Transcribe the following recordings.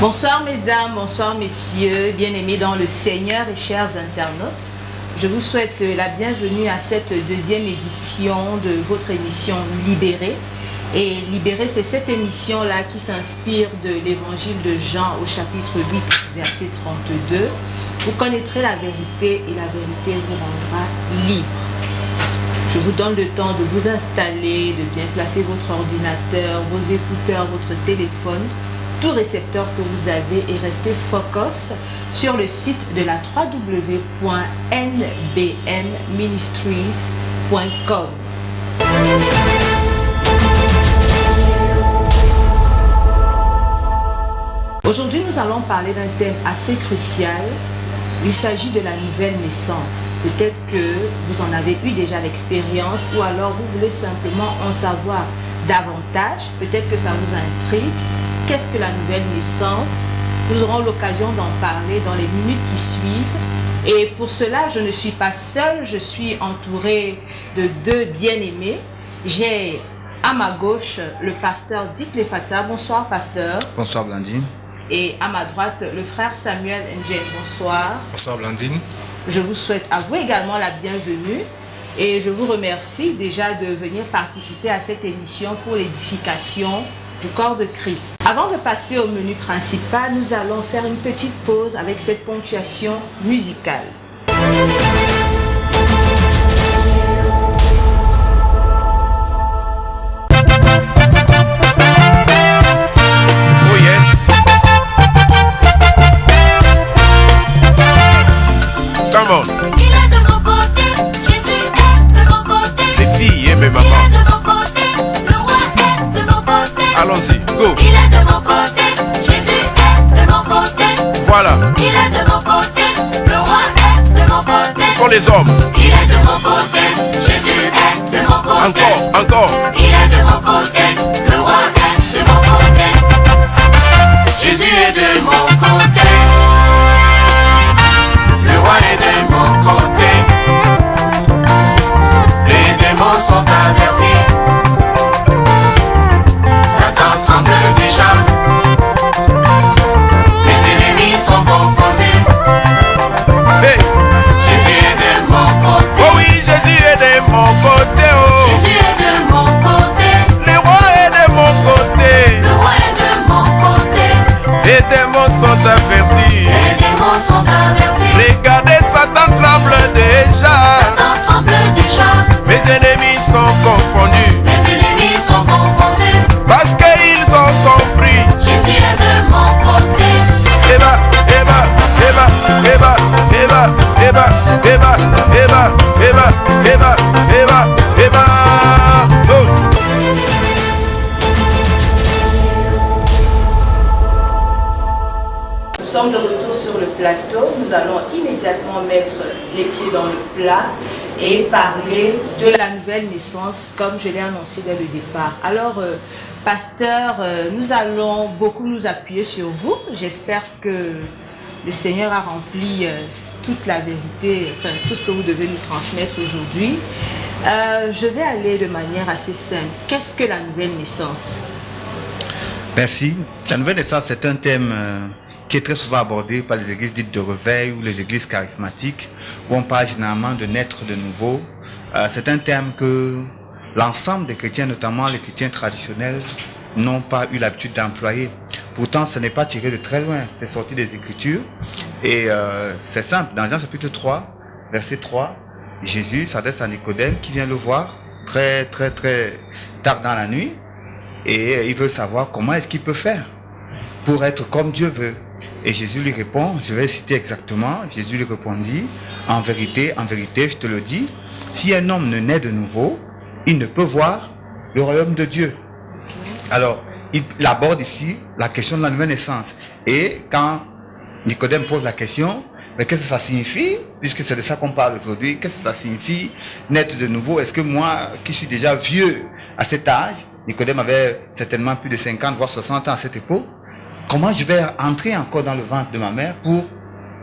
Bonsoir mesdames, bonsoir messieurs, bien-aimés dans le Seigneur et chers internautes. Je vous souhaite la bienvenue à cette deuxième édition de votre émission Libéré. Et Libéré, c'est cette émission-là qui s'inspire de l'évangile de Jean au chapitre 8, verset 32. Vous connaîtrez la vérité et la vérité vous rendra libre. Je vous donne le temps de vous installer, de bien placer votre ordinateur, vos écouteurs, votre téléphone, tout récepteur que vous avez et restez focus sur le site de la www.nbmministries.com. Aujourd'hui, nous allons parler d'un thème assez crucial. Il s'agit de la nouvelle naissance. Peut-être que vous en avez eu déjà l'expérience ou alors vous voulez simplement en savoir davantage. Peut-être que ça vous intrigue. Qu'est-ce que la nouvelle naissance? Nous aurons l'occasion d'en parler dans les minutes qui suivent. Et pour cela, je ne suis pas seule, je suis entourée de deux bien-aimés. J'ai à ma gauche le pasteur Dick Lefata. Bonsoir pasteur. Bonsoir Blandine. Et à ma droite, le frère Samuel Njen. Bonsoir. Bonsoir Blandine. Je vous souhaite à vous également la bienvenue. Et je vous remercie déjà de venir participer à cette émission pour l'édification du corps de Christ. Avant de passer au menu principal, nous allons faire une petite pause avec cette ponctuation musicale. Oh yes. Come on. Il est de mon côté, Jésus est de mon côté. Les filles et mes Il mamans. est de mon côté, le roi est de mon côté. Allons-y, go. Il est de mon côté, Jésus est de mon côté. Voilà. Il est de mon côté, le roi est de mon côté. Sont les hommes. Il est de mon côté, Jésus est de mon côté. Encore. Il est de mon côté, le roi est de mon côté. Jésus est de mon côté. Le roi est de mon côté. Les démons sont avertis. Satan tremble déjà. Mes ennemis sont confondus. Hey. Jésus est de mon côté. Oh oui, Jésus est de mon côté. Oh. Jésus est de mon côté. Le roi est de mon côté. Le roi est de mon côté. Les démons sont avertis. Les démons sont avertis. Regardez, Satan tremble déjà. Satan tremble déjà. Mes ennemis sont confondus. Mes ennemis sont confondus. Parce qu'ils ont compris. Jésus est de mon côté. Eva, Eva, Eva, Eva, Eva, Eva, Eva, Eva, Eva, Eva, Eva, Eva. Oh. Nous sommes de retour sur le plateau. Nous allons immédiatement mettre les pieds dans le plat et parler de la nouvelle naissance comme je l'ai annoncé dès le départ. Alors, pasteur, nous allons beaucoup nous appuyer sur vous. J'espère que le Seigneur a rempli toute la vérité, enfin tout ce que vous devez nous transmettre aujourd'hui. Je vais aller de manière assez simple. Qu'est-ce que la nouvelle naissance? Merci. La nouvelle naissance, c'est un thème qui est très souvent abordé par les églises dites de réveil ou les églises charismatiques, où on parle généralement de naître de nouveau. C'est un thème que l'ensemble des chrétiens, notamment les chrétiens traditionnels, n'ont pas eu l'habitude d'employer. Pourtant, ce n'est pas tiré de très loin, c'est sorti des Écritures. Et c'est simple, dans Jean chapitre 3, verset 3, Jésus s'adresse à Nicodème qui vient le voir très tard dans la nuit. Et il veut savoir comment est-ce qu'il peut faire pour être comme Dieu veut. Et Jésus lui répond, je vais citer exactement, Jésus lui répondit, en vérité, je te le dis, si un homme ne naît de nouveau, il ne peut voir le royaume de Dieu. Alors, il aborde ici la question de la nouvelle naissance. Et quand Nicodème pose la question, mais qu'est-ce que ça signifie? Puisque c'est de ça qu'on parle aujourd'hui, qu'est-ce que ça signifie, naître de nouveau? Est-ce que moi, qui suis déjà vieux à cet âge, Nicodème avait certainement plus de 50, voire 60 ans à cette époque, comment je vais entrer encore dans le ventre de ma mère pour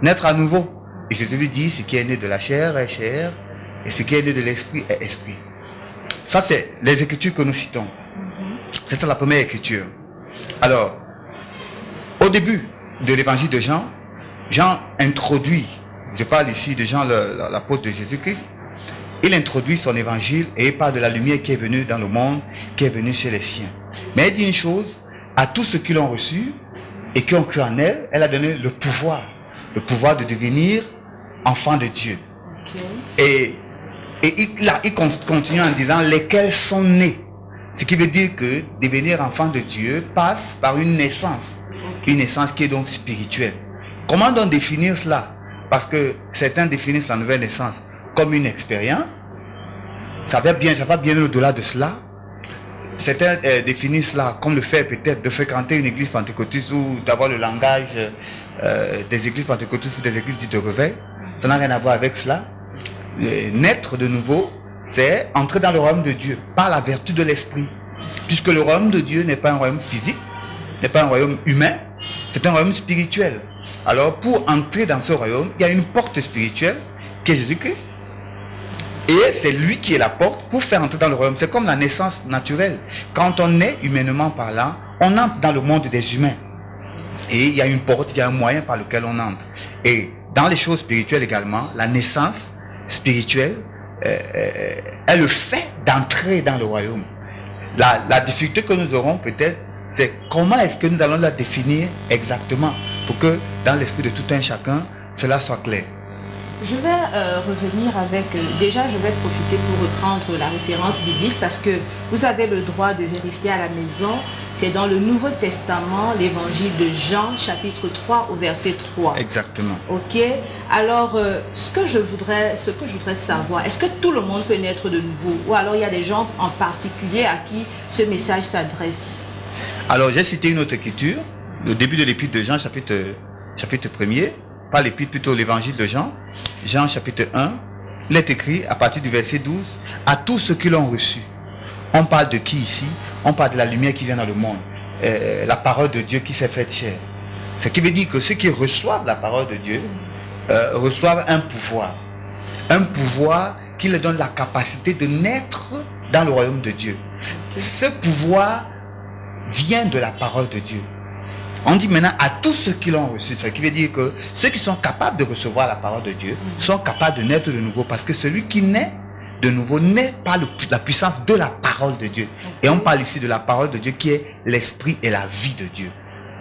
naître à nouveau? Et Jésus lui dit, ce qui est né de la chair est chair, et ce qui est né de l'esprit est esprit. Ça, c'est les écritures que nous citons. C'est ça la première écriture. Alors, au Au début de l'évangile de Jean, Jean introduit, je parle ici de Jean l'apôtre de Jésus-Christ, il introduit son évangile et il parle de la lumière qui est venue dans le monde, qui est venue chez les siens. Mais il dit une chose, à tous ceux qui l'ont reçu et qui ont cru en elle, elle a donné le pouvoir de devenir enfants de Dieu. Okay. Et il continue en disant lesquels sont nés. Ce qui veut dire que devenir enfant de Dieu passe par une naissance qui est donc spirituelle. Comment donc définir cela? Parce que certains définissent la nouvelle naissance comme une expérience. Ça va bien au-delà de cela. Certains définissent cela comme le fait peut-être de fréquenter une église pentecôtiste ou d'avoir le langage des églises pentecôtistes ou des églises dites de réveil. Ça n'a rien à voir avec cela. Naître de nouveau, c'est entrer dans le royaume de Dieu par la vertu de l'esprit. Puisque le royaume de Dieu n'est pas un royaume physique, n'est pas un royaume humain, c'est un royaume spirituel. Alors pour entrer dans ce royaume, il y a une porte spirituelle qui est Jésus-Christ. Et c'est lui qui est la porte pour faire entrer dans le royaume. C'est comme la naissance naturelle. Quand on est humainement parlant, on entre dans le monde des humains. Et il y a une porte, il y a un moyen par lequel on entre. Et dans les choses spirituelles également, la naissance spirituelle est le fait d'entrer dans le royaume. La difficulté que nous aurons peut-être, c'est comment est-ce que nous allons la définir exactement pour que dans l'esprit de tout un chacun, cela soit clair. Je vais revenir avec... déjà, je vais profiter pour reprendre la référence biblique parce que vous avez le droit de vérifier à la maison. C'est dans le Nouveau Testament, l'évangile de Jean, chapitre 3, au verset 3. Exactement. Ok. Alors, ce que je voudrais savoir, est-ce que tout le monde peut naître de nouveau? Ou alors il y a des gens en particulier à qui ce message s'adresse? Alors, j'ai cité une autre écriture, le début de l'épître de Jean, chapitre 1er, pas l'épître, plutôt l'évangile de Jean. Jean chapitre 1, il est écrit à partir du verset 12, à tous ceux qui l'ont reçu. On parle de qui ici? On parle de la lumière qui vient dans le monde, la parole de Dieu qui s'est faite chair. Ce qui veut dire que ceux qui reçoivent la parole de Dieu reçoivent un pouvoir qui leur donne la capacité de naître dans le royaume de Dieu. Ce pouvoir vient de la parole de Dieu. On dit maintenant à tous ceux qui l'ont reçu, ce qui veut dire que ceux qui sont capables de recevoir la parole de Dieu sont capables de naître de nouveau, parce que celui qui naît de nouveau naît par la puissance de la parole de Dieu. Et on parle ici de la parole de Dieu qui est l'esprit et la vie de Dieu.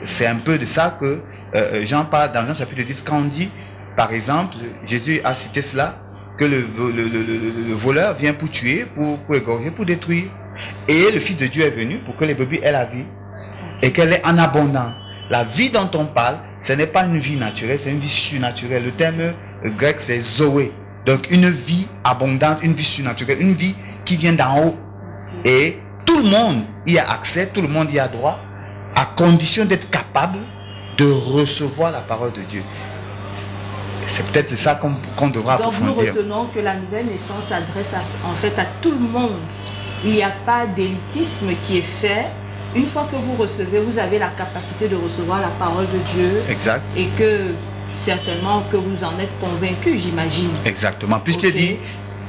C'est un peu de ça que Jean parle dans Jean chapitre 10, quand on dit, par exemple, Jésus a cité cela, que le voleur vient pour tuer, pour égorger, pour détruire. Et le Fils de Dieu est venu pour que les brebis aient la vie et qu'elle est en abondance. La vie dont on parle, ce n'est pas une vie naturelle, c'est une vie surnaturelle. Le terme grec, c'est Zoé. Donc une vie abondante, une vie surnaturelle, une vie qui vient d'en haut. Et tout le monde y a accès, tout le monde y a droit, à condition d'être capable de recevoir la parole de Dieu. C'est peut-être ça qu'on devra approfondir. Donc nous retenons que la nouvelle naissance s'adresse en fait à tout le monde. Il n'y a pas d'élitisme qui est fait. Une fois que vous recevez, vous avez la capacité de recevoir la parole de Dieu. Exact. Et que certainement que vous en êtes convaincu, j'imagine. Exactement. Puisqu'il dit,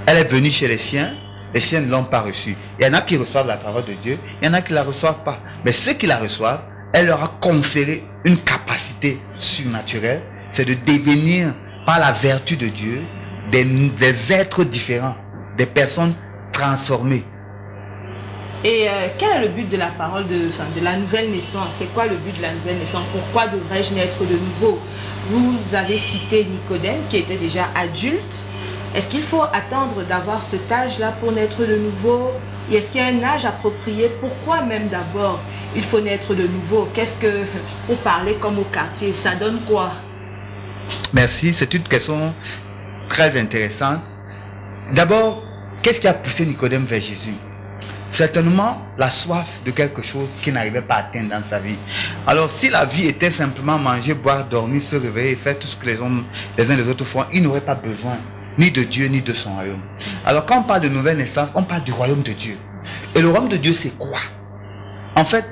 elle est venue chez les siens ne l'ont pas reçue. Il y en a qui reçoivent la parole de Dieu, il y en a qui ne la reçoivent pas. Mais ceux qui la reçoivent, elle leur a conféré une capacité surnaturelle, c'est de devenir, par la vertu de Dieu, des êtres différents, des personnes transformées. Et quel est le but de la parole de la nouvelle naissance? C'est quoi le but de la nouvelle naissance? Pourquoi devrais-je naître de nouveau? Vous avez cité Nicodème qui était déjà adulte. Est-ce qu'il faut attendre d'avoir cet âge-là pour naître de nouveau? Et est-ce qu'il y a un âge approprié? Pourquoi même d'abord il faut naître de nouveau? Qu'est-ce que, pour parler comme au quartier, ça donne quoi? Merci, c'est une question très intéressante. D'abord, qu'est-ce qui a poussé Nicodème vers Jésus? Certainement la soif de quelque chose qu'il n'arrivait pas à atteindre dans sa vie. Alors si la vie était simplement manger, boire, dormir, se réveiller et faire tout ce que les uns les autres font, il n'aurait pas besoin ni de Dieu ni de son royaume. Alors quand on parle de nouvelle naissance, on parle du royaume de Dieu. Et le royaume de Dieu, c'est quoi? En fait,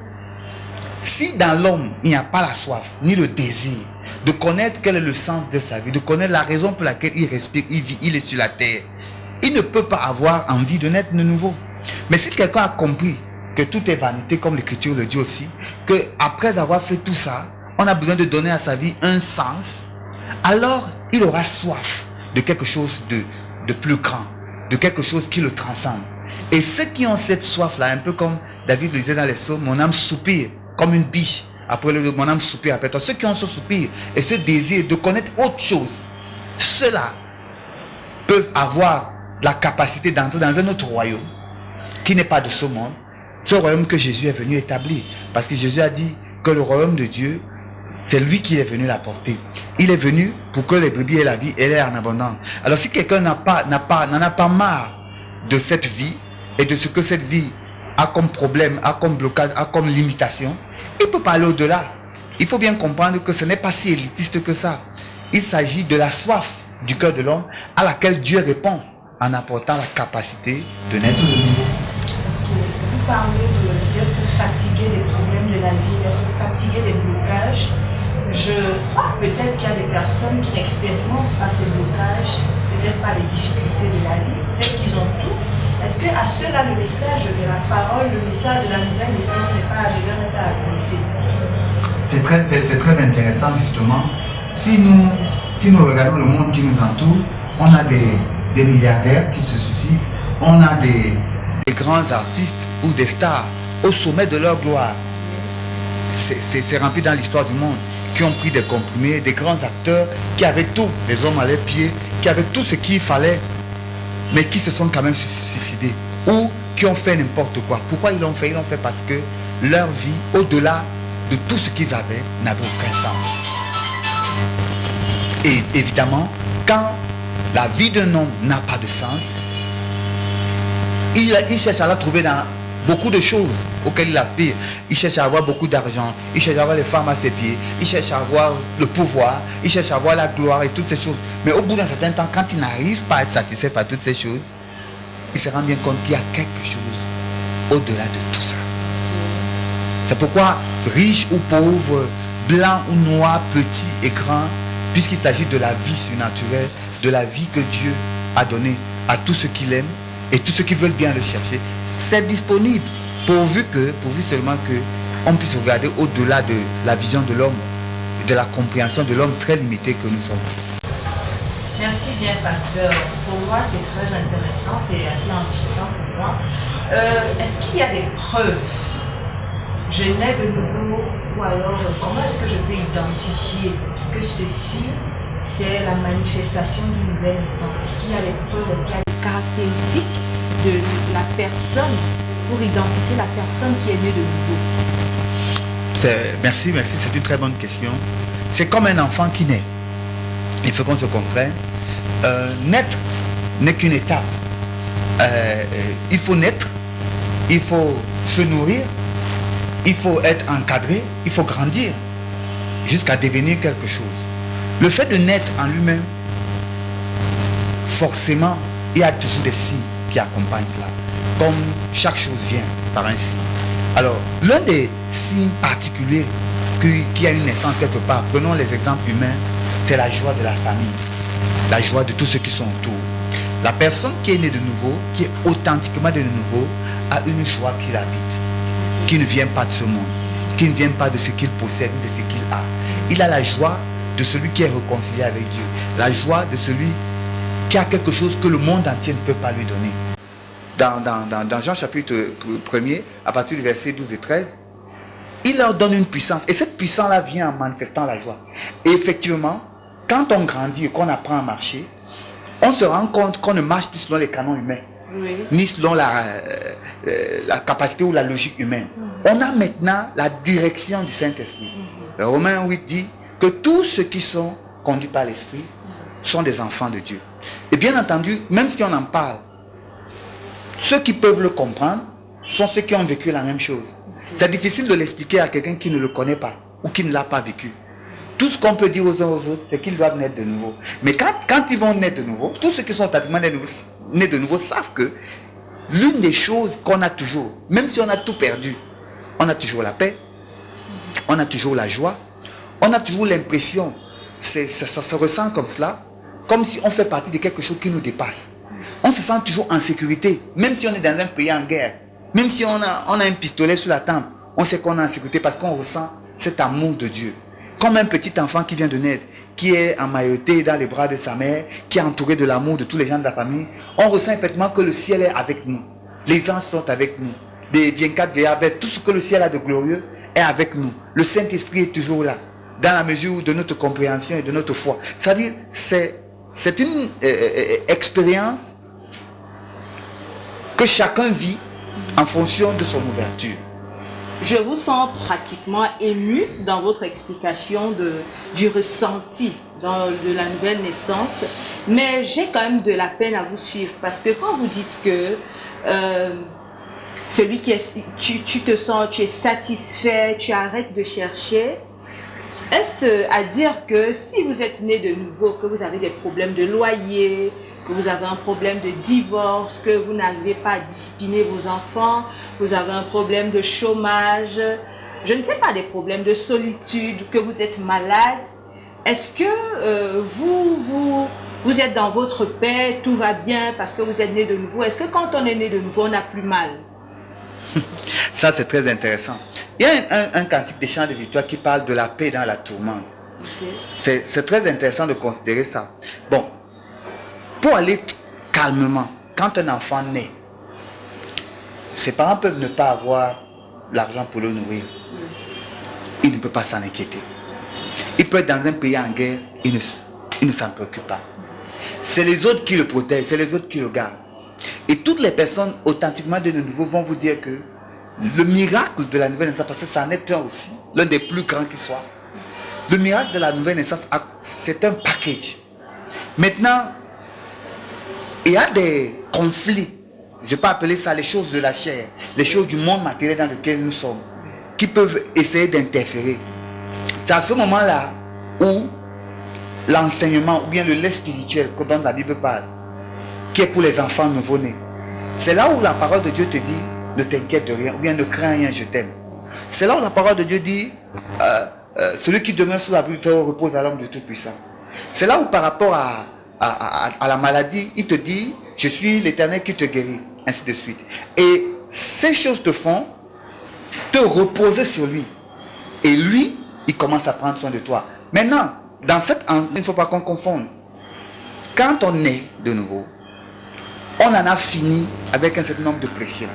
si dans l'homme il n'y a pas la soif ni le désir de connaître quel est le sens de sa vie, de connaître la raison pour laquelle il respire, il vit, il est sur la terre, il ne peut pas avoir envie de naître de nouveau. Mais si quelqu'un a compris que tout est vanité, comme l'écriture le dit aussi, que après avoir fait tout ça, on a besoin de donner à sa vie un sens, alors il aura soif de quelque chose de plus grand, de quelque chose qui le transcende. Et ceux qui ont cette soif-là, un peu comme David le disait dans les psaumes, mon âme soupire comme une biche. Après le mon âme soupire après toi. Ceux qui ont ce soupir et ce désir de connaître autre chose, ceux-là peuvent avoir la capacité d'entrer dans un autre royaume qui n'est pas de ce monde, ce royaume que Jésus est venu établir. Parce que Jésus a dit que le royaume de Dieu, c'est lui qui est venu l'apporter. Il est venu pour que les brebis aient la vie et l'aient en abondance. Alors si quelqu'un n'en a pas marre de cette vie et de ce que cette vie a comme problème, a comme blocage, a comme limitation, il peut pas aller au-delà. Il faut bien comprendre que ce n'est pas si élitiste que ça. Il s'agit de la soif du cœur de l'homme à laquelle Dieu répond en apportant la capacité de naître de nouveau. Vous parlez d'être fatigué des problèmes de la vie, d'être fatigué des blocages. Je crois peut-être qu'il y a des personnes qui n'expérimentent pas ces blocages, peut-être pas les difficultés de la vie, peut-être qu'ils ont tout. Est-ce qu'à ceux-là, le message de la parole, le message de la nouvelle naissance n'est pas adressé? C'est très intéressant justement. Si nous regardons le monde qui nous entoure, on a des milliardaires qui se suicident, on a des grands artistes ou des stars au sommet de leur gloire. C'est rempli dans l'histoire du monde, qui ont pris des comprimés, des grands acteurs qui avaient tout, les hommes à leurs pieds, qui avaient tout ce qu'il fallait, mais qui se sont quand même suicidés ou qui ont fait n'importe quoi. Pourquoi ils l'ont fait? Ils l'ont fait parce que leur vie, au-delà de tout ce qu'ils avaient, n'avait aucun sens. Et évidemment, quand la vie d'un homme n'a pas de sens, il cherche à la trouver dans beaucoup de choses auxquelles il aspire. Il cherche à avoir beaucoup d'argent, il cherche à avoir les femmes à ses pieds, il cherche à avoir le pouvoir, il cherche à avoir la gloire et toutes ces choses. Mais au bout d'un certain temps, quand il n'arrive pas à être satisfait par toutes ces choses, il se rend bien compte qu'il y a quelque chose au-delà de tout ça. C'est pourquoi, riche ou pauvre, blanc ou noir, petit et grand, puisqu'il s'agit de la vie surnaturelle, de la vie que Dieu a donnée à tous ceux qui l'aiment et tous ceux qui veulent bien le chercher, c'est disponible, pourvu seulement que on puisse regarder au-delà de la vision de l'homme, de la compréhension de l'homme très limitée que nous sommes. Merci bien, pasteur. Pour moi, c'est très intéressant, c'est assez enrichissant pour moi. Est-ce qu'il y a des preuves? Je nais de nouveau, ou alors comment est-ce que je peux identifier que ceci, c'est la manifestation d'une nouvelle naissance? Est-ce qu'il y a des preuves, est-ce qu'il y a des caractéristiques de la personne pour identifier la personne qui est née de nouveau? Merci, c'est une très bonne question. C'est comme un enfant qui naît. Il faut qu'on se comprenne. Naître n'est qu'une étape. Il faut naître, il faut se nourrir, il faut être encadré, il faut grandir jusqu'à devenir quelque chose. Le fait de naître en lui-même, forcément, il y a toujours des signes qui accompagnent cela. Comme chaque chose vient par un signe. Alors, l'un des signes particuliers qui a une naissance quelque part, prenons les exemples humains, c'est la joie de la famille, la joie de tous ceux qui sont autour. La personne qui est née de nouveau, qui est authentiquement née de nouveau, a une joie qui l'habite, qui ne vient pas de ce monde, qui ne vient pas de ce qu'il possède, de ce qu'il a. Il a la joie de celui qui est réconcilié avec Dieu, la joie de celui qui a quelque chose que le monde entier ne peut pas lui donner. Dans Jean chapitre 1er, à partir du verset 12 et 13, il leur donne une puissance. Et cette puissance-là vient en manifestant la joie. Et effectivement, quand on grandit et qu'on apprend à marcher, on se rend compte qu'on ne marche plus selon les canons humains, oui, ni selon la capacité ou la logique humaine. On a maintenant la direction du Saint-Esprit. Romains 8 dit que tous ceux qui sont conduits par l'Esprit sont des enfants de Dieu. Et bien entendu, même si on en parle, ceux qui peuvent le comprendre sont ceux qui ont vécu la même chose. C'est difficile de l'expliquer à quelqu'un qui ne le connaît pas ou qui ne l'a pas vécu. Tout ce qu'on peut dire aux uns aux autres, c'est qu'ils doivent naître de nouveau. Mais quand ils vont naître de nouveau, tous ceux qui sont pratiquement nés de nouveau savent que l'une des choses qu'on a toujours, même si on a tout perdu, on a toujours la paix, on a toujours la joie, on a toujours l'impression, ça se ressent comme cela, comme si on fait partie de quelque chose qui nous dépasse. On se sent toujours en sécurité, même si on est dans un pays en guerre, même si on a un pistolet sur la tempe, on sait qu'on est en sécurité parce qu'on ressent cet amour de Dieu. comme un petit enfant qui vient de naître, qui est en mailloté dans les bras de sa mère, qui est entouré de l'amour de tous les gens de la famille, on ressent effectivement que le ciel est avec nous. Les anges sont avec nous. Des 24 veillants, avec tout ce que le ciel a de glorieux est avec nous. Le Saint-Esprit est toujours là, dans la mesure de notre compréhension et de notre foi. C'est-à-dire, c'est une expérience que chacun vit en fonction de son ouverture. Je vous sens pratiquement ému dans votre explication du ressenti de la nouvelle naissance, mais j'ai quand même de la peine à vous suivre parce que quand vous dites que celui qui est, tu te sens, tu es satisfait, tu arrêtes de chercher, est-ce à dire que si vous êtes né de nouveau, que vous avez des problèmes de loyer, que vous avez un problème de divorce, que vous n'arrivez pas à discipliner vos enfants, vous avez un problème de chômage, je ne sais pas, des problèmes de solitude, que vous êtes malade, est-ce que vous êtes dans votre paix, tout va bien parce que vous êtes né de nouveau? Est-ce que quand on est né de nouveau, on n'a plus mal? Ça, c'est très intéressant. Il y a un cantique des chants de victoire qui parle de la paix dans la tourmente. Okay. C'est très intéressant de considérer ça. Bon, pour aller calmement, quand un enfant naît, ses parents peuvent ne pas avoir l'argent pour le nourrir. Il ne peut pas s'en inquiéter. Il peut être dans un pays en guerre, il ne s'en préoccupe pas. C'est les autres qui le protègent, c'est les autres qui le gardent. Et toutes les personnes authentiquement de nouveau vont vous dire que le miracle de la nouvelle naissance, parce que ça en est un aussi, l'un des plus grands qui soit, le miracle de la nouvelle naissance, c'est un package. Maintenant, il y a des conflits, je peux appeler ça les choses de la chair, les choses du monde matériel dans lequel nous sommes, qui peuvent essayer d'interférer. C'est à ce moment-là où l'enseignement ou bien le lait spirituel dont la Bible parle, qui est pour les enfants nouveau-nés, c'est là où la parole de Dieu te dit ne t'inquiète de rien ou bien ne crains rien, je t'aime. C'est là où la parole de Dieu dit celui qui demeure sous l'abri du Très-Haut repose à l'homme de Tout-Puissant. C'est là où par rapport à la maladie, il te dit je suis l'Éternel qui te guérit, ainsi de suite. Et ces choses te font te reposer sur lui. Et lui, il commence à prendre soin de toi. Maintenant, dans il ne faut pas qu'on confonde. Quand on est de nouveau, on en a fini avec un certain nombre de pressions.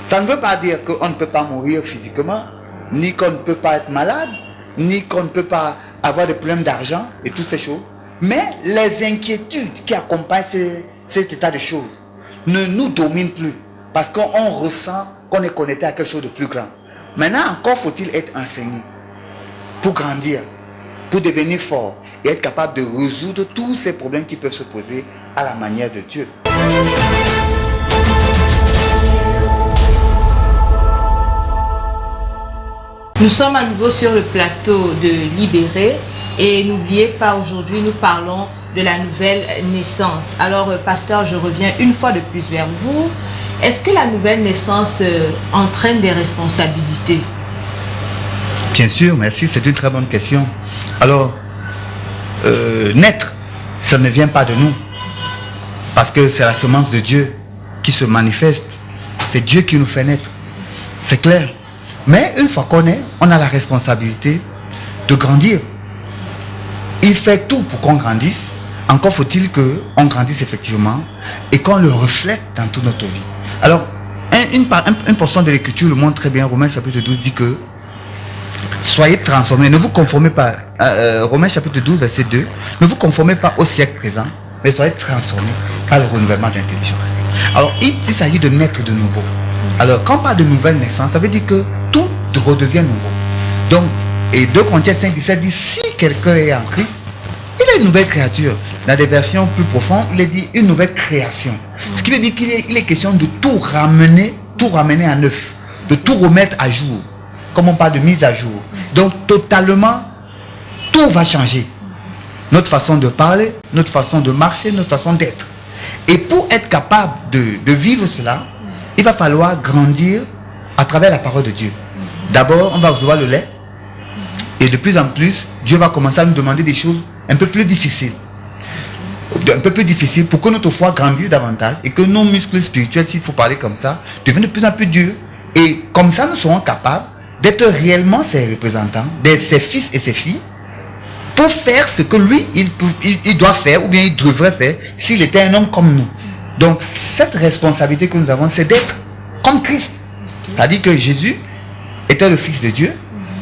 Ça ne veut pas dire qu'on ne peut pas mourir physiquement, ni qu'on ne peut pas être malade, ni qu'on ne peut pas avoir des problèmes d'argent et toutes ces choses. Mais les inquiétudes qui accompagnent cet état de choses ne nous dominent plus. Parce qu'on ressent qu'on est connecté à quelque chose de plus grand. Maintenant, encore faut-il être enseigné pour grandir, pour devenir fort et être capable de résoudre tous ces problèmes qui peuvent se poser à la manière de Dieu. Nous sommes à nouveau sur le plateau de Libéré et n'oubliez pas, aujourd'hui nous parlons de la nouvelle naissance. Alors pasteur, je reviens une fois de plus vers vous. Est-ce que la nouvelle naissance entraîne des responsabilités? Bien sûr, merci, c'est une très bonne question. Alors, naître, ça ne vient pas de nous. Parce que c'est la semence de Dieu qui se manifeste. C'est Dieu qui nous fait naître. C'est clair. Mais une fois qu'on est, on a la responsabilité de grandir. Il fait tout pour qu'on grandisse. Encore faut-il qu'on grandisse effectivement et qu'on le reflète dans toute notre vie. Alors, une portion de l'Écriture le montre très bien. Romains chapitre 12 dit que soyez transformés, ne vous conformez pas, Romains chapitre 12 verset 2, ne vous conformez pas au siècle présent, mais soyez transformés par le renouvellement de l'intelligence. Alors, il s'agit de naître de nouveau. Alors, quand on parle de nouvelle naissance, ça veut dire que tout redevient nouveau. Donc, et 2 Corinthiens 5:17 dit, si quelqu'un est en Christ, il est une nouvelle créature. Dans des versions plus profondes, il est dit une nouvelle création. Ce qui veut dire qu'il est question de tout ramener à neuf, de tout remettre à jour. Comme on parle de mise à jour. Donc, totalement, tout va changer. Notre façon de parler, notre façon de marcher, notre façon d'être. Et pour être capable de vivre cela, il va falloir grandir à travers la parole de Dieu. D'abord, on va recevoir le lait. Et de plus en plus, Dieu va commencer à nous demander des choses un peu plus difficiles. Un peu plus difficiles pour que notre foi grandisse davantage et que nos muscles spirituels, s'il faut parler comme ça, deviennent de plus en plus durs. Et comme ça, nous serons capables d'être réellement ses représentants, ses fils et ses filles, pour faire ce que lui, il doit faire ou bien il devrait faire s'il était un homme comme nous. Donc, cette responsabilité que nous avons, c'est d'être comme Christ. C'est-à-dire que Jésus était le Fils de Dieu,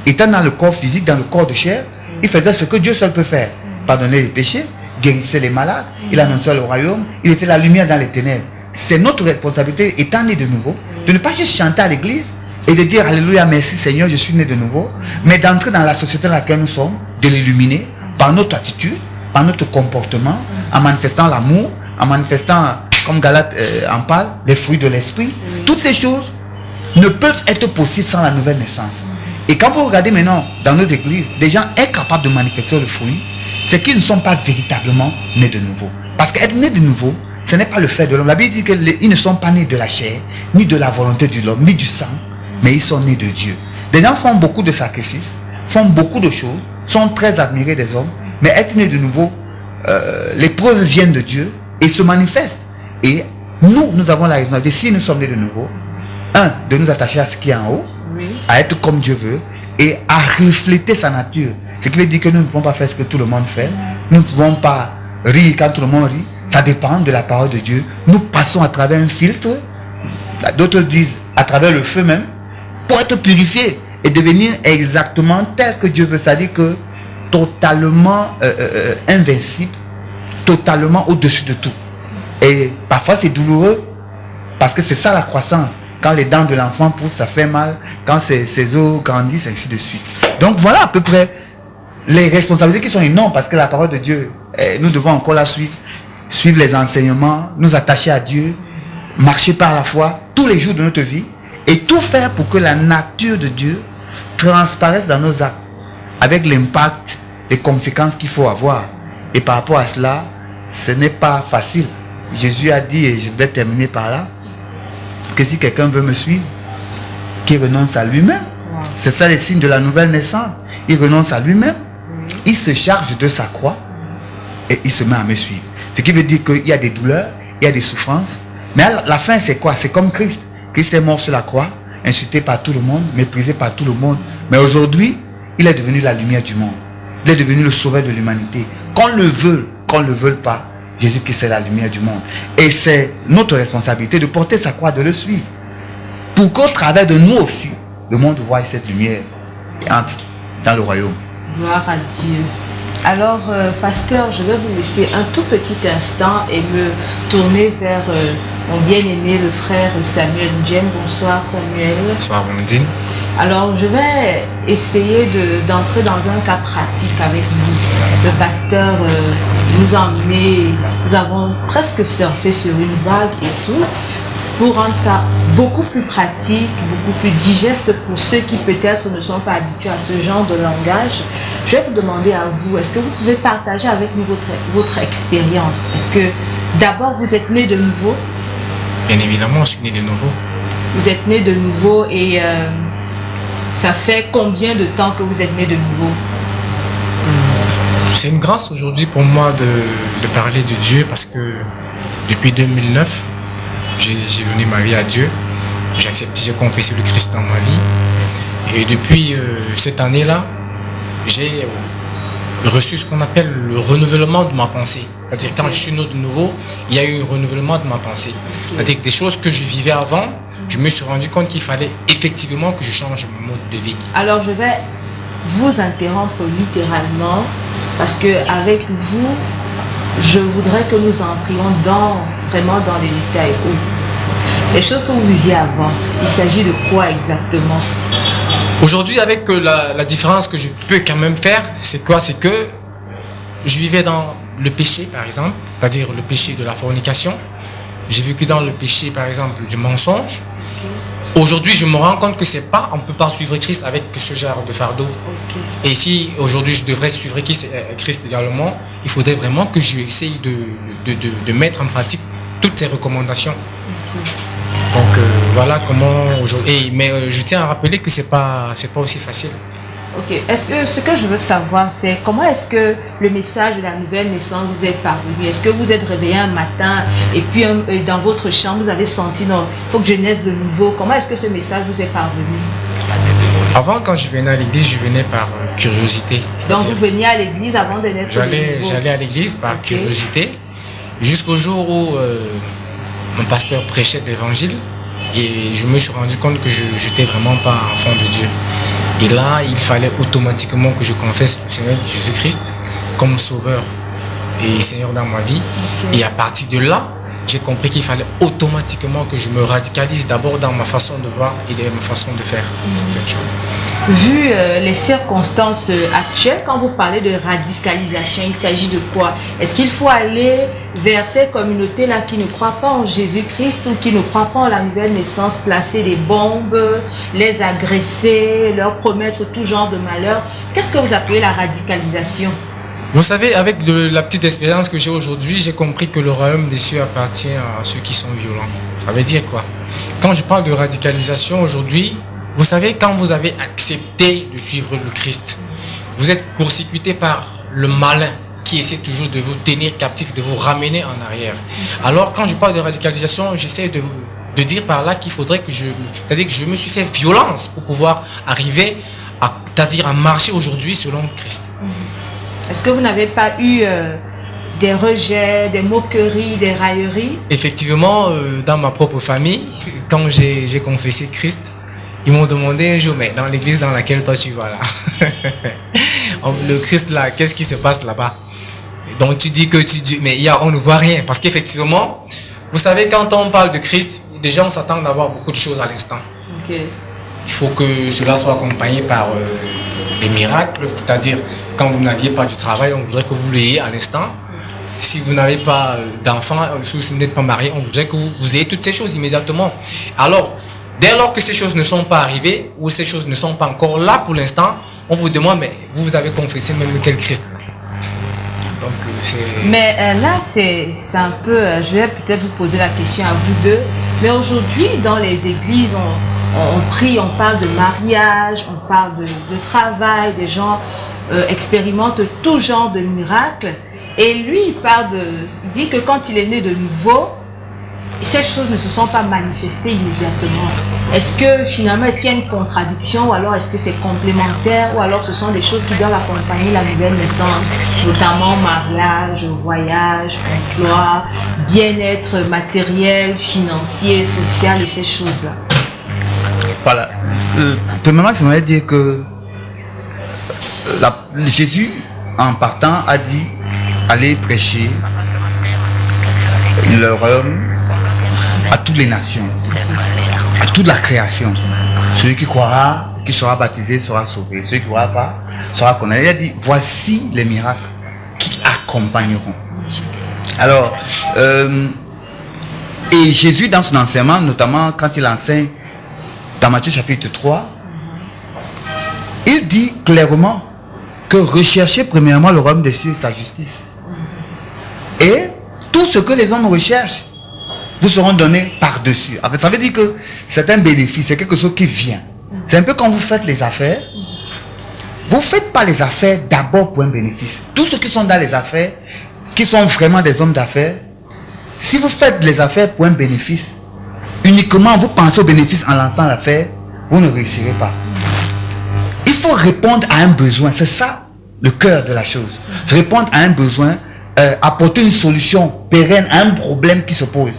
étant dans le corps physique, dans le corps de chair, il faisait ce que Dieu seul peut faire. Pardonner les péchés, guérissait les malades, il annonçait le royaume, il était la lumière dans les ténèbres. C'est notre responsabilité, étant né de nouveau, de ne pas juste chanter à l'église et de dire Alléluia, merci Seigneur, je suis né de nouveau, mais d'entrer dans la société dans laquelle nous sommes, de l'illuminer par notre attitude, par notre comportement, en manifestant l'amour, en manifestant, comme Galate en parle, les fruits de l'esprit. Toutes ces choses ne peuvent être possibles sans la nouvelle naissance. Et quand vous regardez maintenant dans nos églises, des gens incapables de manifester le fruit, c'est qu'ils ne sont pas véritablement nés de nouveau. Parce qu'être né de nouveau, ce n'est pas le fait de l'homme. La Bible dit qu'ils ne sont pas nés de la chair, ni de la volonté de l'homme, ni du sang, mais ils sont nés de Dieu. Des gens font beaucoup de sacrifices, font beaucoup de choses, sont très admirés des hommes, mais être né de nouveau, les preuves viennent de Dieu et se manifestent. Et nous avons la responsabilité, si nous sommes nés de nouveau, de nous attacher à ce qui est en haut, à être comme Dieu veut et à refléter sa nature. Ce qui veut dire que nous ne pouvons pas faire ce que tout le monde fait. Nous ne pouvons pas rire quand tout le monde rit. Ça dépend de la parole de Dieu. Nous passons à travers un filtre. D'autres disent à travers le feu même. Pour être purifié et devenir exactement tel que Dieu veut. C'est-à-dire que totalement invincible. Totalement au-dessus de tout. Et parfois c'est douloureux. Parce que c'est ça la croissance. Quand les dents de l'enfant poussent, ça fait mal. Quand ses os grandissent, ainsi de suite. Donc voilà à peu près les responsabilités qui sont énormes parce que la parole de Dieu, nous devons encore la suivre. Suivre les enseignements, nous attacher à Dieu, marcher par la foi tous les jours de notre vie et tout faire pour que la nature de Dieu transparaisse dans nos actes avec l'impact, les conséquences qu'il faut avoir. Et par rapport à cela, ce n'est pas facile. Jésus a dit, et je voudrais terminer par là, que si quelqu'un veut me suivre, qu'il renonce à lui-même. C'est ça les signes de la nouvelle naissance. Il renonce à lui-même, il se charge de sa croix et il se met à me suivre. Ce qui veut dire qu'il y a des douleurs, il y a des souffrances. Mais à la fin, c'est quoi? C'est comme Christ. Christ est mort sur la croix, insulté par tout le monde, méprisé par tout le monde. Mais aujourd'hui, il est devenu la lumière du monde. Il est devenu le sauveur de l'humanité. Qu'on le veuille pas, Jésus-Christ est la lumière du monde. Et c'est notre responsabilité de porter sa croix, de le suivre. Pour qu'au travers de nous aussi, le monde voie cette lumière et entre dans le royaume. Gloire à Dieu. Alors, pasteur, je vais vous laisser un tout petit instant et me tourner vers mon bien-aimé, le frère Samuel Ndjem. Bonsoir Samuel. Bonsoir Blandine. Alors, je vais essayer d'entrer dans un cas pratique avec vous. Le pasteur nous a emmené, nous avons presque surfé sur une vague et tout, pour rendre ça beaucoup plus pratique, beaucoup plus digeste pour ceux qui peut-être ne sont pas habitués à ce genre de langage. Je vais vous demander à vous, est-ce que vous pouvez partager avec nous votre expérience? Est-ce que d'abord vous êtes né de nouveau? Bien évidemment, je suis né de nouveau. Vous êtes né de nouveau et ça fait combien de temps que vous êtes né de nouveau? C'est une grâce aujourd'hui pour moi de parler de Dieu parce que depuis 2009, j'ai donné ma vie à Dieu. J'ai confessé le Christ dans ma vie. Et depuis cette année-là, j'ai reçu ce qu'on appelle le renouvellement de ma pensée. C'est-à-dire quand je suis né de nouveau, il y a eu un renouvellement de ma pensée. C'est-à-dire que des choses que je vivais avant, je me suis rendu compte qu'il fallait effectivement que je change mon mode de vie. Alors je vais vous interrompre littéralement parce que avec vous, je voudrais que nous entrions vraiment dans les détails. Les choses que vous viviez avant, il s'agit de quoi exactement? Aujourd'hui, avec la différence que je peux quand même faire, c'est quoi? C'est que je vivais dans le péché, par exemple, c'est-à-dire le péché de la fornication. J'ai vécu dans le péché, par exemple, du mensonge. Aujourd'hui, je me rends compte que on ne peut pas suivre Christ avec ce genre de fardeau. Et si aujourd'hui je devrais suivre Christ également, il faudrait vraiment que j'essaye de mettre en pratique toutes ces recommandations. Donc voilà comment aujourd'hui. Mais je tiens à rappeler que c'est pas aussi facile. Ok. Est-ce que ce que je veux savoir, c'est comment est-ce que le message de la nouvelle naissance vous est parvenu? Est-ce que vous êtes réveillé un matin et puis dans votre chambre, vous avez senti non, il faut que je naisse de nouveau? Comment est-ce que ce message vous est parvenu? Avant, quand je venais à l'église, je venais par curiosité. Donc C'est-à-dire, vous veniez à l'église avant de naître de nouveau. J'allais à l'église par Ok. curiosité jusqu'au jour où mon pasteur prêchait de l'évangile et je me suis rendu compte que je n'étais vraiment pas enfant de Dieu. Et là, il fallait automatiquement que je confesse le Seigneur Jésus-Christ comme sauveur et Seigneur dans ma vie. Ok. Et à partir de là, j'ai compris qu'il fallait automatiquement que je me radicalise d'abord dans ma façon de voir et dans ma façon de faire certaines choses. Vu les circonstances actuelles, quand vous parlez de radicalisation, il s'agit de quoi? Est-ce qu'il faut aller vers ces communautés-là qui ne croient pas en Jésus-Christ ou qui ne croient pas en la nouvelle naissance, placer des bombes, les agresser, leur promettre tout genre de malheur? Qu'est-ce que vous appelez la radicalisation? Vous savez, avec la petite expérience que j'ai aujourd'hui, j'ai compris que le royaume des cieux appartient à ceux qui sont violents. Ça veut dire quoi? Quand je parle de radicalisation aujourd'hui, vous savez, quand vous avez accepté de suivre le Christ, vous êtes court-circuité par le malin qui essaie toujours de vous tenir captif, de vous ramener en arrière. Alors, quand je parle de radicalisation, j'essaie de dire par là qu'il faudrait que c'est-à-dire que je me suis fait violence pour pouvoir arriver c'est-à-dire à marcher aujourd'hui selon Christ. Est-ce que vous n'avez pas eu des rejets, des moqueries, des railleries? Effectivement, dans ma propre famille, quand j'ai confessé Christ, ils m'ont demandé un jour, mais dans l'église dans laquelle toi tu vas là, le Christ là, qu'est-ce qui se passe là-bas? Donc tu dis que mais on ne voit rien. Parce qu'effectivement, vous savez, quand on parle de Christ, déjà on s'attend d'avoir beaucoup de choses à l'instant. Ok. Il faut que cela soit accompagné par des miracles, c'est-à-dire quand vous n'aviez pas du travail, on voudrait que vous l'ayez à l'instant. Si vous n'avez pas d'enfant, si vous n'êtes pas marié, on voudrait que vous ayez toutes ces choses immédiatement. Alors, dès lors que ces choses ne sont pas arrivées ou ces choses ne sont pas encore là pour l'instant, on vous demande, mais vous avez confessé même quel Christ? Donc, mais là, c'est un peu, je vais peut-être vous poser la question à vous deux, mais aujourd'hui, dans les églises, on prie, on parle de mariage, on parle de travail, des gens expérimentent tout genre de miracles. Et lui, il dit que quand il est né de nouveau, ces choses ne se sont pas manifestées immédiatement. Est-ce qu'il y a une contradiction, ou alors est-ce que c'est complémentaire, ou alors ce sont des choses qui doivent accompagner la nouvelle naissance, notamment mariage, voyage, emploi, bien-être matériel, financier, social et ces choses-là? Voilà. Premièrement, j'aimerais dire que Jésus, en partant, a dit allez prêcher le royaume à toutes les nations, à toute la création. Celui qui croira, qui sera baptisé, sera sauvé. Celui qui ne croira pas, sera condamné. Il a dit voici les miracles qui accompagneront. Alors, et Jésus, dans son enseignement, notamment quand il enseigne dans Matthieu chapitre 3, il dit clairement que recherchez premièrement le royaume des cieux et sa justice. Et tout ce que les hommes recherchent vous seront donnés par-dessus. En fait, ça veut dire que c'est un bénéfice, c'est quelque chose qui vient. C'est un peu quand vous faites les affaires. Vous ne faites pas les affaires d'abord pour un bénéfice. Tous ceux qui sont dans les affaires, qui sont vraiment des hommes d'affaires, si vous faites les affaires pour un bénéfice, uniquement vous pensez au bénéfice en lançant l'affaire, vous ne réussirez pas. Il faut répondre à un besoin. C'est ça le cœur de la chose. Répondre à un besoin, apporter une solution pérenne à un problème qui se pose.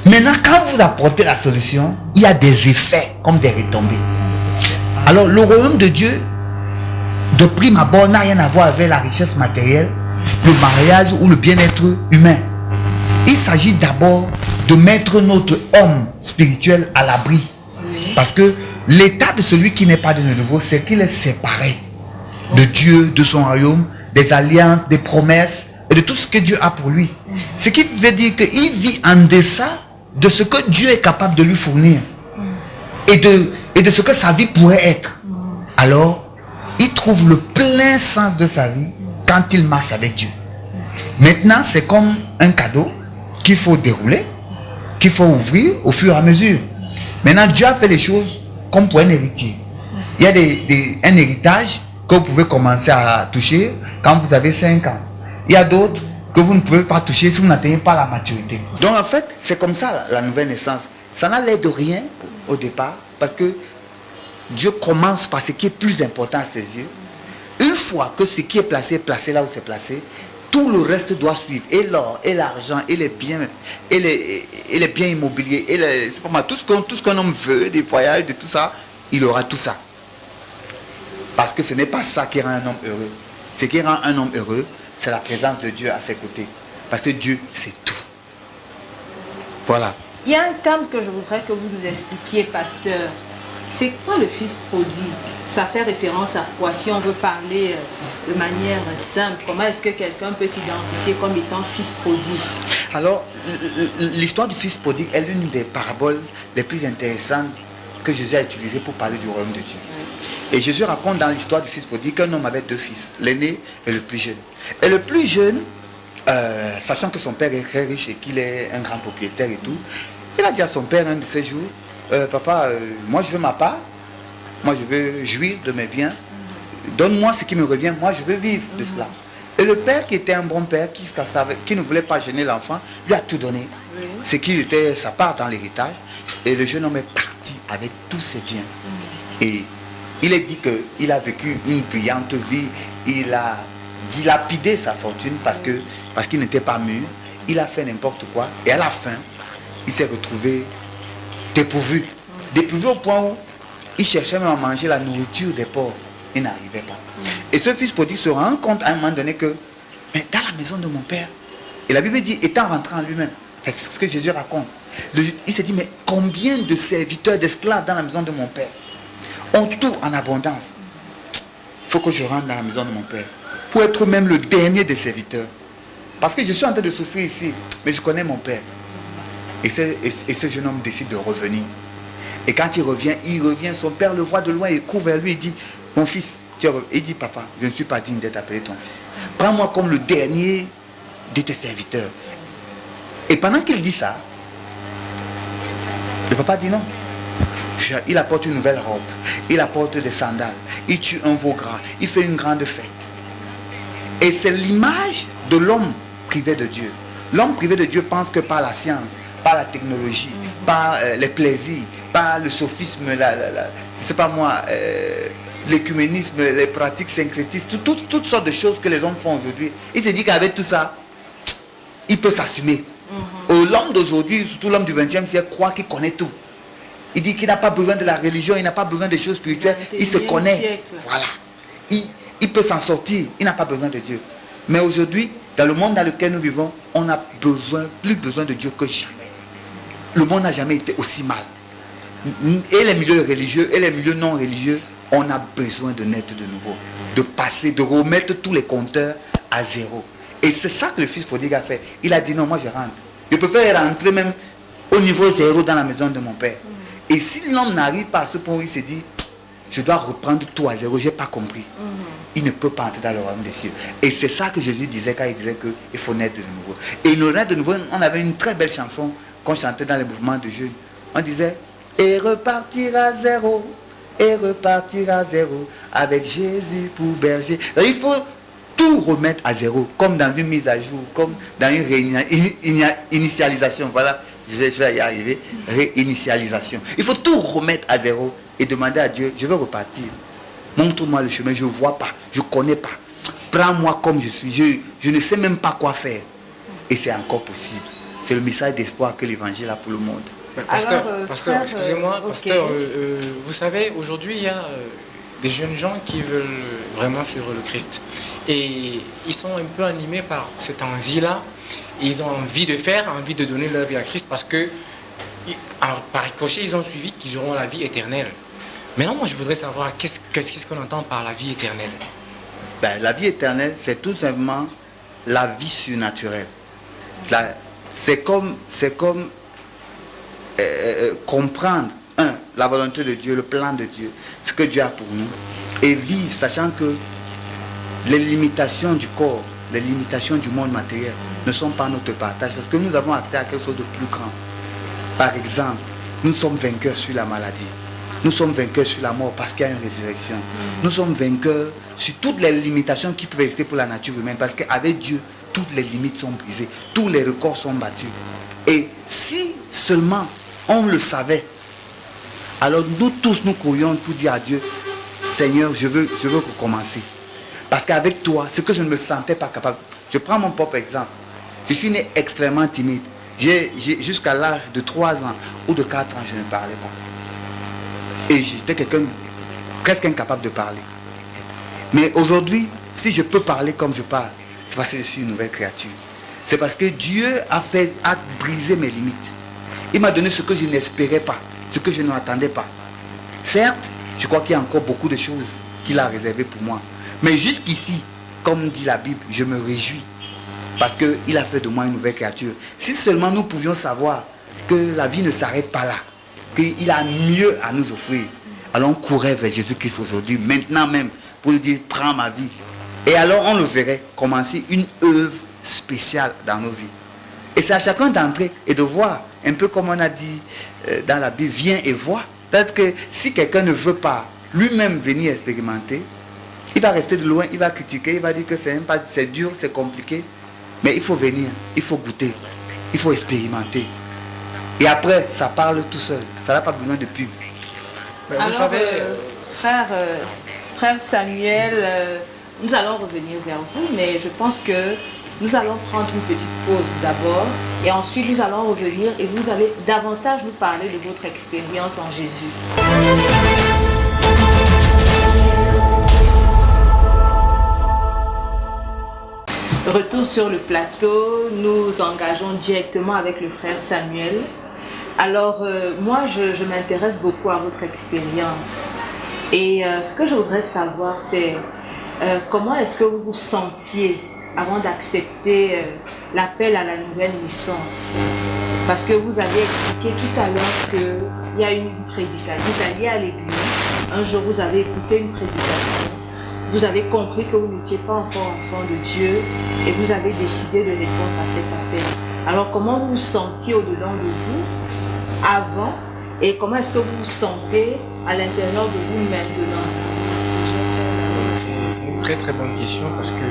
Maintenant, quand vous apportez la solution, il y a des effets comme des retombées. Alors, le royaume de Dieu, de prime abord, n'a rien à voir avec la richesse matérielle, le mariage ou le bien-être humain. Il s'agit d'abord de mettre notre homme spirituel à l'abri. Parce que l'état de celui qui n'est pas de nouveau, c'est qu'il est séparé de Dieu, de son royaume, des alliances, des promesses et de tout ce que Dieu a pour lui. Ce qui veut dire qu'il vit en deçà de ce que Dieu est capable de lui fournir et de ce que sa vie pourrait être. Alors, il trouve le plein sens de sa vie quand il marche avec Dieu. Maintenant, c'est comme un cadeau qu'il faut dérouler, qu'il faut ouvrir au fur et à mesure. Maintenant, Dieu a fait les choses comme pour un héritier. Il y a un héritage que vous pouvez commencer à toucher quand vous avez 5 ans. Il y a d'autres que vous ne pouvez pas toucher si vous n'atteignez pas la maturité. Donc en fait, c'est comme ça la nouvelle naissance. Ça n'a l'air de rien au départ parce que Dieu commence par ce qui est plus important à ses yeux. fois que ce qui est placé là où c'est placé, tout le reste doit suivre. Et l'or, et l'argent, et les biens, et les biens immobiliers, c'est pas mal, tout ce qu'un homme veut, des voyages, de tout ça, il aura tout ça. Parce que ce n'est pas ça qui rend un homme heureux. Ce qui rend un homme heureux, c'est la présence de Dieu à ses côtés. Parce que Dieu, c'est tout. Voilà. Il y a un terme que je voudrais que vous nous expliquiez, pasteur. C'est quoi le fils prodigue? Ça fait référence à quoi? Si on veut parler de manière simple, comment est-ce que quelqu'un peut s'identifier comme étant fils prodigue? Alors, l'histoire du fils prodigue est l'une des paraboles les plus intéressantes que Jésus a utilisées pour parler du royaume de Dieu. Et Jésus raconte dans l'histoire du fils prodigue qu'un homme avait deux fils, l'aîné et le plus jeune. Et le plus jeune, sachant que son père est très riche et qu'il est un grand propriétaire et tout, il a dit à son père un de ces jours, papa, moi je veux ma part, moi je veux jouir de mes biens, donne-moi ce qui me revient, moi je veux vivre de cela. Et le père qui était un bon père, qui ne voulait pas gêner l'enfant, lui a tout donné, ce qui était sa part dans l'héritage. Et le jeune homme est parti avec tous ses biens. Et il est dit qu'il a vécu une brillante vie, il a dilapidé sa fortune parce qu'il n'était pas mûr, il a fait n'importe quoi, et à la fin, il s'est retrouvé dépourvu au point où il cherchait même à manger la nourriture des pauvres, il n'arrivait pas. Et ce fils prodigue se rend compte à un moment donné que, mais dans la maison de mon père, et la Bible dit, étant rentré en lui-même, c'est ce que Jésus raconte, il s'est dit, mais combien de serviteurs, d'esclaves dans la maison de mon père ont tout en abondance. Il faut que je rentre dans la maison de mon père pour être même le dernier des serviteurs. Parce que je suis en train de souffrir ici, mais je connais mon père. Et ce jeune homme décide de revenir. Et quand il revient, son père le voit de loin et court vers lui et dit, mon fils, il dit, papa, je ne suis pas digne d'être appelé ton fils. Prends-moi comme le dernier de tes serviteurs. Et pendant qu'il dit ça, le papa dit non. Il apporte une nouvelle robe, il apporte des sandales, il tue un veau gras, il fait une grande fête. Et c'est l'image de l'homme privé de Dieu. L'homme privé de Dieu pense que par la science, par la technologie, par les plaisirs, par le sophisme, je sais pas moi, l'écuménisme, les pratiques syncrétistes, toutes sortes de choses que les hommes font aujourd'hui. Il se dit qu'avec tout ça, il peut s'assumer. L'homme d'aujourd'hui, surtout l'homme du 20e siècle, croit qu'il connaît tout. Il dit qu'il n'a pas besoin de la religion, il n'a pas besoin des choses spirituelles, il se connaît. Voilà. Il peut s'en sortir, il n'a pas besoin de Dieu. Mais aujourd'hui, dans le monde dans lequel nous vivons, on a plus besoin de Dieu que jamais. Le monde n'a jamais été aussi mal. Et les milieux religieux et les milieux non religieux, on a besoin de naître de nouveau, de passer, de remettre tous les compteurs à zéro. Et c'est ça que le fils prodigue a fait. Il a dit non, moi je rentre. Je préfère rentrer même au niveau zéro dans la maison de mon père. Et si l'homme n'arrive pas à ce point où il se dit, je dois reprendre tout à zéro, je n'ai pas compris. Il ne peut pas entrer dans le royaume des cieux. Et c'est ça que Jésus disait quand il disait qu'il faut naître de nouveau. Et il naître de nouveau, on avait une très belle chanson qu'on chantait dans les mouvements de jeûne. On disait, et repartir à zéro, avec Jésus pour berger. Alors, il faut tout remettre à zéro, comme dans une mise à jour, comme dans une réinitialisation. Voilà. Je vais y arriver, réinitialisation. Il faut tout remettre à zéro et demander à Dieu, je veux repartir. Montre-moi le chemin, je ne vois pas, je ne connais pas. Prends-moi comme je suis, je ne sais même pas quoi faire. Et c'est encore possible. C'est le message d'espoir que l'évangile a pour le monde. Pasteur, excusez-moi, pasteur, vous savez, aujourd'hui il y a des jeunes gens qui veulent vraiment suivre le Christ. Et ils sont un peu animés par cette envie-là. Ils ont envie de faire, envie de donner leur vie à Christ parce que, par ricochet, ils ont suivi qu'ils auront la vie éternelle. Maintenant, moi, je voudrais savoir qu'est-ce qu'on entend par la vie éternelle. La vie éternelle, c'est tout simplement la vie surnaturelle. C'est comme comprendre, la volonté de Dieu, le plan de Dieu, ce que Dieu a pour nous, et vivre sachant que les limitations du corps, les limitations du monde matériel ne sont pas notre partage, parce que nous avons accès à quelque chose de plus grand. Par exemple, nous sommes vainqueurs sur la maladie. Nous sommes vainqueurs sur la mort parce qu'il y a une résurrection. Nous sommes vainqueurs sur toutes les limitations qui peuvent exister pour la nature humaine, parce qu'avec Dieu, toutes les limites sont brisées, tous les records sont battus. Et si seulement on le savait, alors nous tous nous courions pour dire à Dieu, Seigneur, je veux recommencer. Parce qu'avec toi, ce que je ne me sentais pas capable. Je prends mon propre exemple. Je suis né extrêmement timide. Jusqu'à l'âge de 3 ans ou de 4 ans, je ne parlais pas. Et j'étais quelqu'un presque incapable de parler. Mais aujourd'hui, si je peux parler comme je parle, c'est parce que je suis une nouvelle créature. C'est parce que Dieu a brisé mes limites. Il m'a donné ce que je n'espérais pas, ce que je n'attendais pas. Certes, je crois qu'il y a encore beaucoup de choses qu'il a réservées pour moi. Mais jusqu'ici, comme dit la Bible, je me réjouis. Parce qu'il a fait de moi une nouvelle créature. Si seulement nous pouvions savoir que la vie ne s'arrête pas là, qu'il a mieux à nous offrir, alors on courait vers Jésus-Christ aujourd'hui, maintenant même, pour lui dire, prends ma vie. Et alors on le verrait commencer une œuvre spéciale dans nos vies. Et c'est à chacun d'entrer et de voir, un peu comme on a dit dans la Bible, viens et vois. Peut-être que si quelqu'un ne veut pas lui-même venir expérimenter, il va rester de loin, il va critiquer, il va dire que c'est dur, c'est compliqué. Mais il faut venir, il faut goûter, il faut expérimenter. Et après, ça parle tout seul. Ça n'a pas besoin de pub. Mais Alors, vous savez, frère Samuel, nous allons revenir vers vous, mais je pense que nous allons prendre une petite pause d'abord et ensuite nous allons revenir et vous allez davantage nous parler de votre expérience en Jésus. Retour sur le plateau, nous engageons directement avec le frère Samuel. Alors, moi, je m'intéresse beaucoup à votre expérience. Et ce que je voudrais savoir, c'est comment est-ce que vous vous sentiez avant d'accepter l'appel à la nouvelle naissance? Parce que vous avez expliqué tout à l'heure qu'il y a une prédication. Vous alliez à l'église, un jour vous avez écouté une prédication. Vous avez compris que vous n'étiez pas encore enfant de Dieu et vous avez décidé de répondre à cet appel. Alors comment vous vous sentiez au-dedans de vous avant et comment est-ce que vous vous sentez à l'intérieur de vous maintenant? c'est une très très bonne question parce que,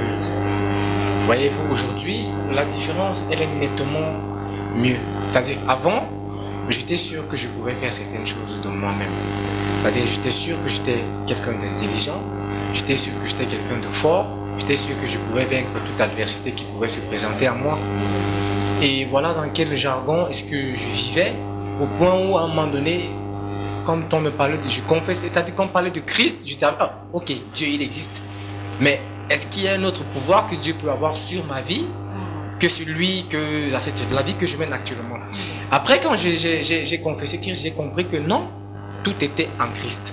voyez-vous, aujourd'hui, la différence, elle est nettement mieux. C'est-à-dire, avant, j'étais sûr que je pouvais faire certaines choses de moi-même. C'est-à-dire, j'étais sûr que j'étais quelqu'un d'intelligent. J'étais sûr que j'étais quelqu'un de fort, j'étais sûr que je pouvais vaincre toute adversité qui pouvait se présenter à moi. Et voilà dans quel jargon est-ce que je vivais, au point où à un moment donné, quand on me parlait de, je confesse, c'est-à-dire qu'on parlait de Christ, je disais, ah, ok, Dieu il existe. Mais est-ce qu'il y a un autre pouvoir que Dieu peut avoir sur ma vie que celui, que la vie que je mène actuellement? Après, quand j'ai confessé Christ, j'ai compris que non, tout était en Christ.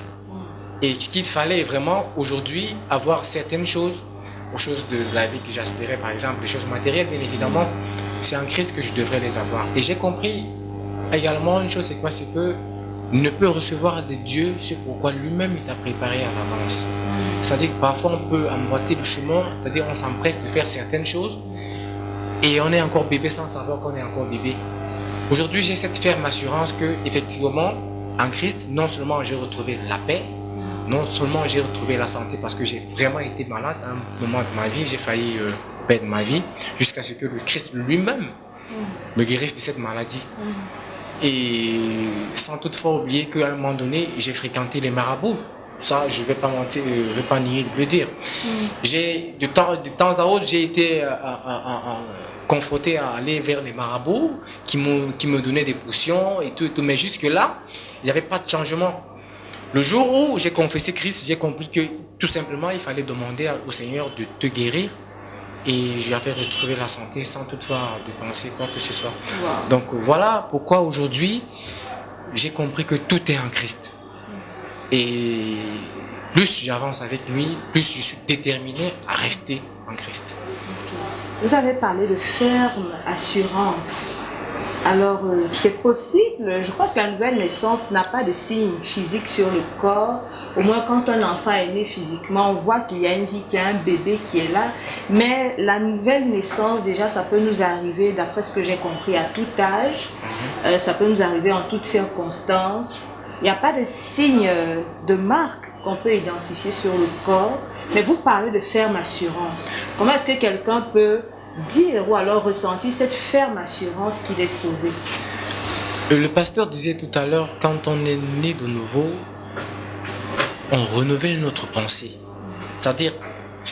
Et ce qu'il fallait vraiment aujourd'hui avoir certaines choses, aux choses de la vie que j'aspirais, par exemple, les choses matérielles, bien évidemment, c'est en Christ que je devrais les avoir. Et j'ai compris également une chose, c'est quoi? C'est que ne peut recevoir de Dieu ce pourquoi lui-même il t'a préparé à l'avance. C'est-à-dire que parfois on peut emboîter le chemin, c'est-à-dire on s'empresse de faire certaines choses et on est encore bébé sans savoir qu'on est encore bébé. Aujourd'hui, j'ai cette ferme assurance que, effectivement, en Christ, non seulement j'ai retrouvé la paix, non seulement j'ai retrouvé la santé parce que j'ai vraiment été malade à un moment de ma vie, j'ai failli perdre ma vie jusqu'à ce que le Christ lui-même me guérisse de cette maladie. Et sans toutefois oublier qu'à un moment donné, j'ai fréquenté les marabouts. Ça, je ne vais pas mentir, je ne vais pas nier de le dire. De temps à autre, j'ai été confronté à aller vers les marabouts qui me donnaient des potions et tout. Mais jusque-là, il n'y avait pas de changement. Le jour où j'ai confessé Christ, j'ai compris que tout simplement, il fallait demander au Seigneur de te guérir. Et j'avais retrouvé la santé sans toutefois dépenser quoi que ce soit. Wow. Donc voilà pourquoi aujourd'hui, j'ai compris que tout est en Christ. Et plus j'avance avec lui, plus je suis déterminé à rester en Christ. Vous avez parlé de ferme assurance. Alors, c'est possible, je crois que la nouvelle naissance n'a pas de signe physique sur le corps. Au moins, quand un enfant est né physiquement, on voit qu'il y a une vie, qu'il y a un bébé qui est là. Mais la nouvelle naissance, déjà, ça peut nous arriver, d'après ce que j'ai compris, à tout âge. Ça peut nous arriver en toutes circonstances. Il n'y a pas de signe de marque qu'on peut identifier sur le corps. Mais vous parlez de ferme assurance. Comment est-ce que quelqu'un peut dire ou alors ressentir cette ferme assurance qu'il est sauvé? Le pasteur disait tout à l'heure, quand on est né de nouveau, on renouvelle notre pensée. C'est-à-dire,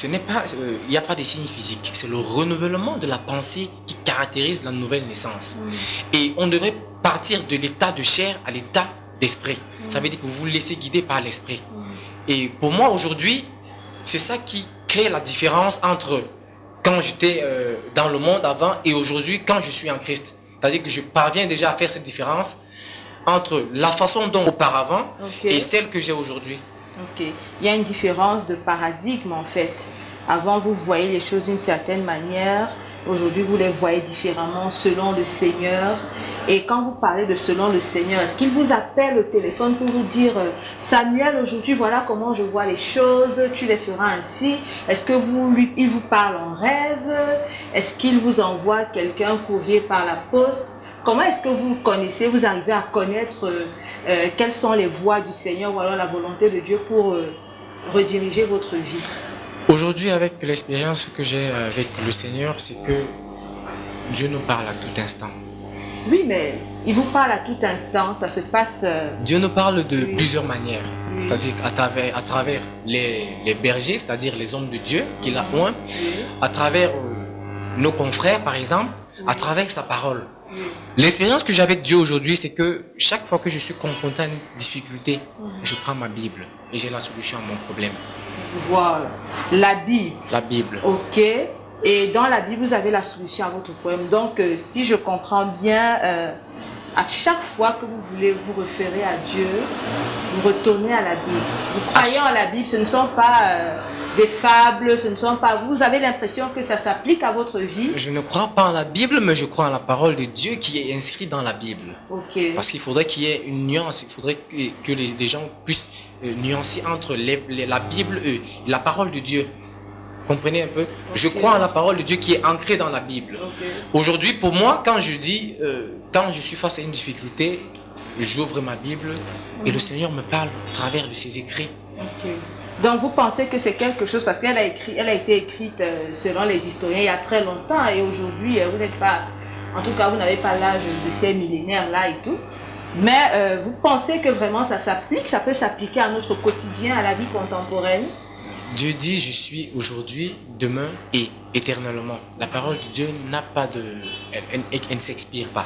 il n'y a pas de signes physiques. C'est le renouvellement de la pensée qui caractérise la nouvelle naissance. Et on devrait partir de l'état de chair à l'état d'esprit. Ça veut dire que vous vous laissez guider par l'esprit. Et pour moi, aujourd'hui, c'est ça qui crée la différence entre quand j'étais dans le monde avant et aujourd'hui quand je suis en Christ. C'est-à-dire que je parviens déjà à faire cette différence entre la façon dont auparavant et celle que j'ai aujourd'hui. Ok. Il y a une différence de paradigme en fait. Avant, vous voyez les choses d'une certaine manière. Aujourd'hui, vous les voyez différemment selon le Seigneur. Et quand vous parlez de selon le Seigneur, est-ce qu'il vous appelle au téléphone pour vous dire Samuel, aujourd'hui, voilà comment je vois les choses, tu les feras ainsi? Est-ce que il vous parle en rêve? Est-ce qu'il vous envoie quelqu'un courrier par la poste? Comment est-ce que vous connaissez, vous arrivez à connaître quelles sont les voies du Seigneur ou alors la volonté de Dieu pour rediriger votre vie? Aujourd'hui, avec l'expérience que j'ai avec le Seigneur, c'est que Dieu nous parle à tout instant. Oui, mais il vous parle à tout instant, ça se passe... Dieu nous parle de plusieurs manières. C'est-à-dire à travers les bergers, c'est-à-dire les hommes de Dieu qu'il a oint, à travers nos confrères, par exemple, à travers sa parole. L'expérience que j'ai avec Dieu aujourd'hui, c'est que chaque fois que je suis confronté à une difficulté, je prends ma Bible et j'ai la solution à mon problème. Voilà, la Bible. La Bible. Ok. Et dans la Bible, vous avez la solution à votre problème. Donc, si je comprends bien, à chaque fois que vous voulez vous référer à Dieu, vous retournez à la Bible. Vous croyez en la Bible, ce ne sont pas des fables, ce ne sont pas... Vous avez l'impression que ça s'applique à votre vie? Je ne crois pas en la Bible, mais je crois en la parole de Dieu qui est inscrite dans la Bible. Ok. Parce qu'il faudrait qu'il y ait une nuance, il faudrait que les gens puissent nuancer entre la Bible et la parole de Dieu. Comprenez un peu? Je crois en la parole de Dieu qui est ancrée dans la Bible. Aujourd'hui, pour moi, quand je suis face à une difficulté, j'ouvre ma Bible et le Seigneur me parle au travers de ses écrits. Donc vous pensez que c'est quelque chose, parce qu'elle a été écrite selon les historiens il y a très longtemps et aujourd'hui vous n'êtes pas, en tout cas vous n'avez pas l'âge de ces millénaires-là et tout. Mais vous pensez que vraiment ça s'applique, ça peut s'appliquer à notre quotidien, à la vie contemporaine? Dieu dit, je suis aujourd'hui, demain et éternellement. La parole de Dieu n'a pas de... Elle ne s'expire pas.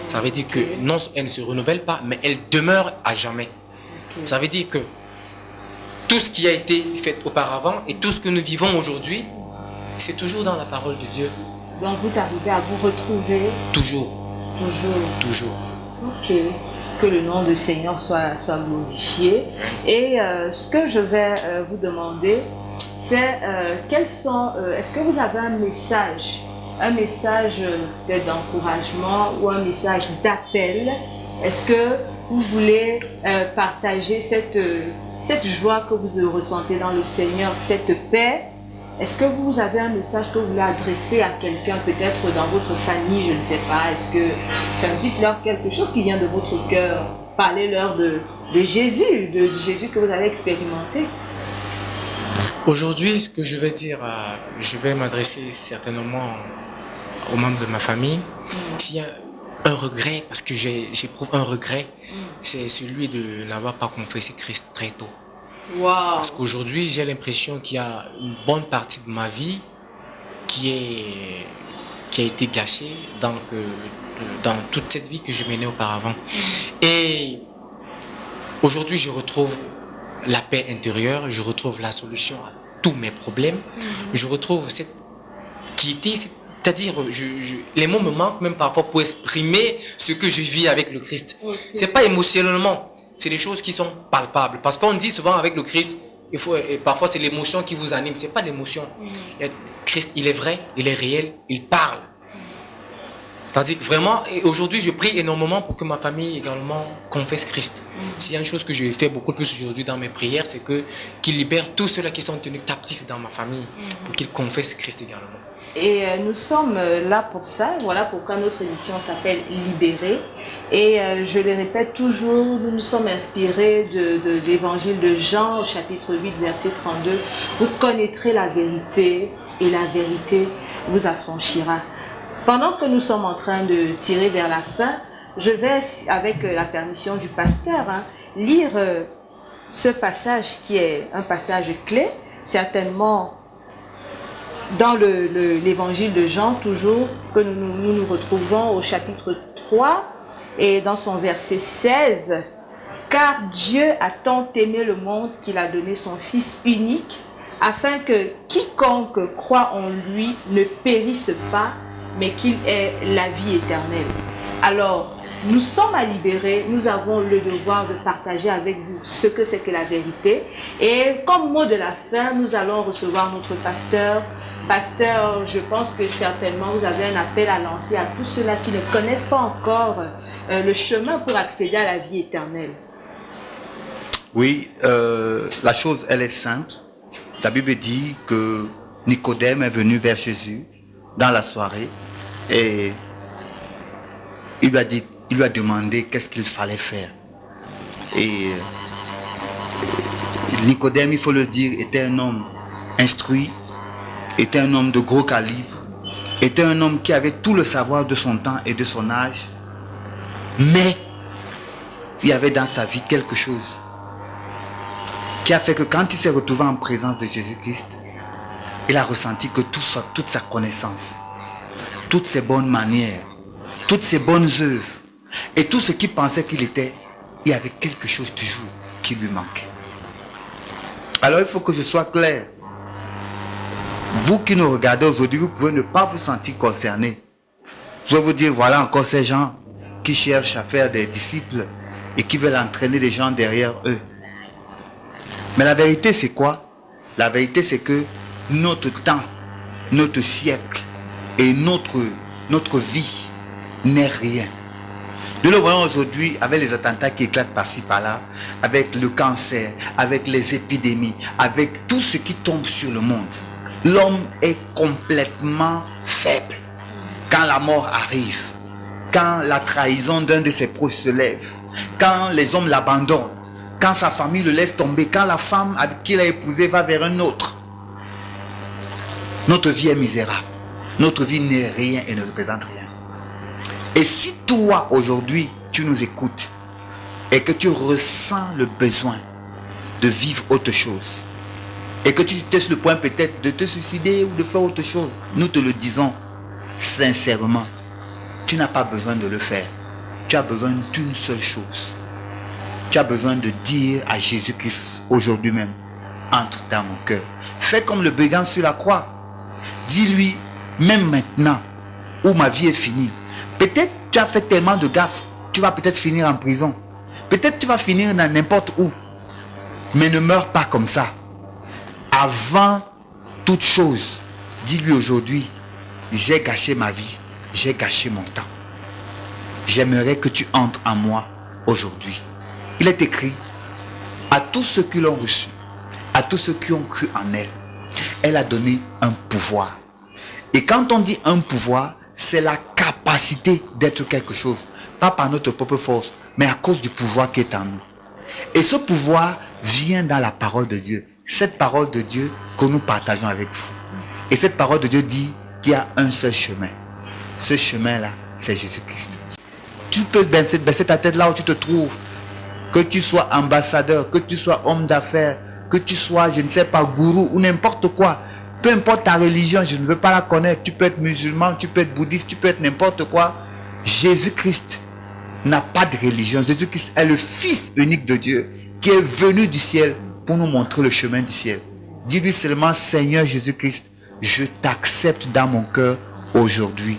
Ça veut dire que non, elle ne se renouvelle pas, mais elle demeure à jamais. Ça veut dire que tout ce qui a été fait auparavant et tout ce que nous vivons aujourd'hui, c'est toujours dans la parole de Dieu. Donc vous arrivez à vous retrouver? Toujours. Toujours. Toujours. Ok. Que le nom du Seigneur soit glorifié. Et ce que je vais vous demander, c'est est-ce que vous avez un message d'encouragement ou un message d'appel? Est-ce que vous voulez partager cette joie que vous ressentez dans le Seigneur, cette paix? Est-ce que vous avez un message que vous voulez adresser à quelqu'un, peut-être dans votre famille, je ne sais pas? Est-ce que dites-leur quelque chose qui vient de votre cœur? Parlez-leur de Jésus, de Jésus que vous avez expérimenté. Aujourd'hui, ce que je vais dire, je vais m'adresser certainement aux membres de ma famille. S'il y a un regret, parce que j'éprouve un regret, c'est celui de n'avoir pas confessé Christ très tôt. Wow. Parce qu'aujourd'hui, j'ai l'impression qu'il y a une bonne partie de ma vie qui a été gâchée dans toute cette vie que je menais auparavant. Et aujourd'hui, je retrouve la paix intérieure, je retrouve la solution à tous mes problèmes. Je retrouve cette quiétude, c'est-à-dire les mots me manquent même parfois pour exprimer ce que je vis avec le Christ. C'est pas émotionnellement. C'est des choses qui sont palpables. Parce qu'on dit souvent avec le Christ, et parfois c'est l'émotion qui vous anime. C'est pas l'émotion. Christ, il est vrai, il est réel, il parle. Tandis que vraiment, aujourd'hui, je prie énormément pour que ma famille également confesse Christ. S'il y a une chose que je fais beaucoup plus aujourd'hui dans mes prières, c'est qu'il libère tous ceux-là qui sont tenus captifs dans ma famille, pour qu'ils confessent Christ également. Et nous sommes là pour ça, voilà pourquoi notre émission s'appelle Libérer. Et je le répète toujours, nous nous sommes inspirés de l'évangile de Jean au chapitre 8, verset 32. Vous connaîtrez la vérité et la vérité vous affranchira. Pendant que nous sommes en train de tirer vers la fin, je vais, avec la permission du pasteur, lire ce passage qui est un passage clé, certainement dans l'évangile de Jean, toujours, que nous retrouvons au chapitre 3 et dans son verset 16. Car Dieu a tant aimé le monde qu'il a donné son Fils unique, afin que quiconque croit en lui ne périsse pas, mais qu'il ait la vie éternelle. Alors, nous sommes à libérer, nous avons le devoir de partager avec vous ce que c'est que la vérité. Et comme mot de la fin, nous allons recevoir notre pasteur. Pasteur, je pense que certainement vous avez un appel à lancer à tous ceux-là qui ne connaissent pas encore le chemin pour accéder à la vie éternelle. Oui, la chose, elle est simple. La Bible dit que Nicodème est venu vers Jésus dans la soirée et il lui a demandé qu'est-ce qu'il fallait faire. Et Nicodème, il faut le dire, était un homme instruit, était un homme de gros calibre, était un homme qui avait tout le savoir de son temps et de son âge, mais il y avait dans sa vie quelque chose qui a fait que quand il s'est retrouvé en présence de Jésus-Christ, il a ressenti que toute sa connaissance, toutes ses bonnes manières, toutes ses bonnes œuvres et tout ce qu'il pensait qu'il était, il y avait quelque chose toujours qui lui manquait. Alors il faut que je sois clair. Vous qui nous regardez aujourd'hui, vous pouvez ne pas vous sentir concerné. Je vais vous dire, voilà encore ces gens qui cherchent à faire des disciples et qui veulent entraîner les gens derrière eux. Mais la vérité, c'est quoi? La vérité, c'est que notre temps, notre siècle et notre vie n'est rien. Nous le voyons aujourd'hui avec les attentats qui éclatent par-ci, par-là, avec le cancer, avec les épidémies, avec tout ce qui tombe sur le monde. L'homme est complètement faible. Quand la mort arrive, quand la trahison d'un de ses proches se lève, quand les hommes l'abandonnent, quand sa famille le laisse tomber, quand la femme avec qui il a épousé va vers un autre, notre vie est misérable. Notre vie n'est rien et ne représente rien. Et si toi, aujourd'hui, tu nous écoutes et que tu ressens le besoin de vivre autre chose et que tu es sur le point peut-être de te suicider ou de faire autre chose, nous te le disons sincèrement, tu n'as pas besoin de le faire. Tu as besoin d'une seule chose. Tu as besoin de dire à Jésus-Christ aujourd'hui même, entre dans mon cœur. Fais comme le brigand sur la croix. Dis-lui, même maintenant où ma vie est finie, peut-être tu as fait tellement de gaffes, tu vas peut-être finir en prison. Peut-être tu vas finir dans n'importe où. Mais ne meurs pas comme ça. Avant toute chose, dis-lui aujourd'hui, j'ai gâché ma vie, j'ai gâché mon temps. J'aimerais que tu entres en moi aujourd'hui. Il est écrit, à tous ceux qui l'ont reçu, à tous ceux qui ont cru en elle, elle a donné un pouvoir. Et quand on dit un pouvoir, c'est la capacité d'être quelque chose. Pas par notre propre force, mais à cause du pouvoir qui est en nous. Et ce pouvoir vient dans la parole de Dieu. Cette parole de Dieu que nous partageons avec vous. Et cette parole de Dieu dit qu'il y a un seul chemin. Ce chemin-là, c'est Jésus-Christ. Tu peux baisser ta tête là où tu te trouves. Que tu sois ambassadeur, que tu sois homme d'affaires, que tu sois, je ne sais pas, gourou ou n'importe quoi. Peu importe ta religion, je ne veux pas la connaître. Tu peux être musulman, tu peux être bouddhiste, tu peux être n'importe quoi. Jésus-Christ n'a pas de religion. Jésus-Christ est le Fils unique de Dieu qui est venu du ciel pour nous montrer le chemin du ciel. Dis-lui seulement, Seigneur Jésus-Christ, je t'accepte dans mon cœur aujourd'hui.